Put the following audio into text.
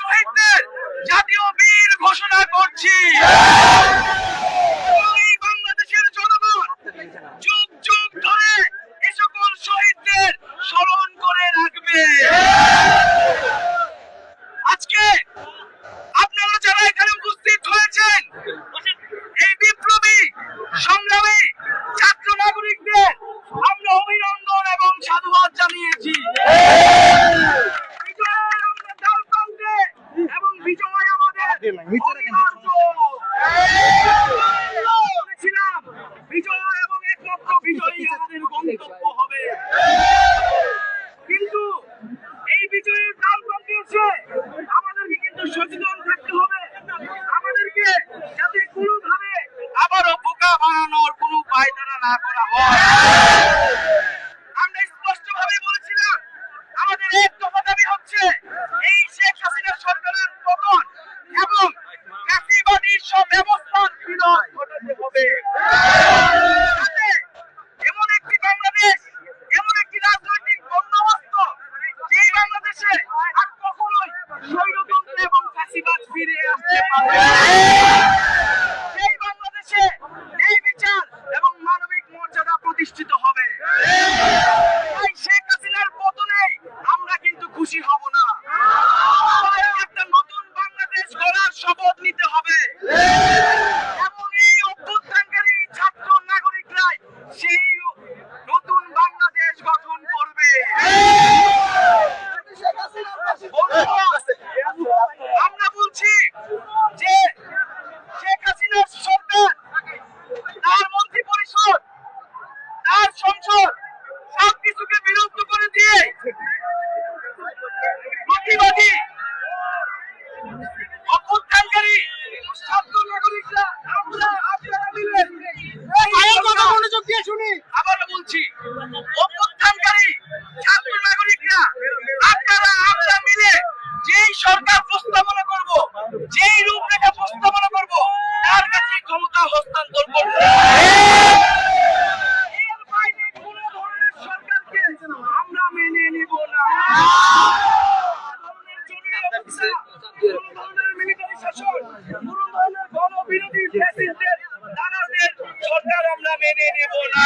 শহীদদের জাতীয় বীর ঘোষণা করছি। এই বাংলাদেশের জনগণ যুগ যুগ ধরে এ সকল শহীদদের স্মরণ করে রাখবে। আজকে আপনারা যারা এখানে উপস্থিত হয়েছেন, এই বিপ্লবী সংগ্রামী ছাত্র নাগরিকদের আমরা অভিনন্দন এবং সাধুবাদ জানিয়েছি। বিজয় আমরা ডালপান্তে এবং বিজয় আমাদের অনিবার্য। বলেছিলাম বিজয় এবং একমাত্র বিজয়ী আমাদের গন্তব্য হবে, কিন্তু এই বিজয়ের ডালপান্তে এসে আমাদেরকে কিন্তু সচেতন থাকতে হবে। আমাদেরকে যাতে কোনোভাবে আবারও বোকা বানানোর কোনো পায়তারা না করা হয়। আমরা স্পষ্টভাবে বলেছিলাম আমাদের এক দফা দাবি হচ্ছে এই শেখ হাসিনা সরকারের পতন এবং ফ্যাসিবাদী সব ব্যবস্থার বিলোপ ঘটাতে হবে। যাতে এমন একটি বাংলাদেশ, এমন একটি রাজনৈতিক বন্দোবস্ত যেই বাংলাদেশে আর কখনোই স্বৈরতন্ত্র এবং ফ্যাসিবাদ ফিরে আসতে পারবে না। সেই বাংলাদেশে ন্যায় বিচার এবং মানবিক মর্যাদা প্রতিষ্ঠিত হবে। তাই শেখ হাসিনার পতনে আমরা কিন্তু খুশি হব না। একটা নতুন বাংলাদেশ গড়ার শপথ নিতে হবে এবং এই অভ্যুত্থানকারী ছাত্র নাগরিকরাই সেই নতুন বাংলাদেশ গঠন করবে। আমরা বলছি যে শেখ হাসিনার সরকার, তার মন্ত্রী পরিষদ, তার সংসদ সবকিছুকে বিরুদ্ধ করে দিয়ে প্রতিবাদী অভ্যুত্থানকারী ছাত্র নাগরিকরা আমরা আপনারা মিলে মনোযোগ দিয়ে শুনি, আবারও বলছি অভ্যুত্থানকারী ছাত্র নাগরিকরা আপনারা আমরা মিলে যেই সরকার প্রস্তাবনা করব, যেই রূপরেখা প্রস্তাবনা করব, তার কাছে ক্ষমতা হস্তান্তর করব। এর বাইরে কোন ধরনের সরকারকে আমরা মেনে নিব না। কোন ধরনের মিলিটারি শাসন, কোন ধরনের গণবিরোধী ফ্যাসিস্টদের দালালদের সরকার আমরা মেনে নেব না।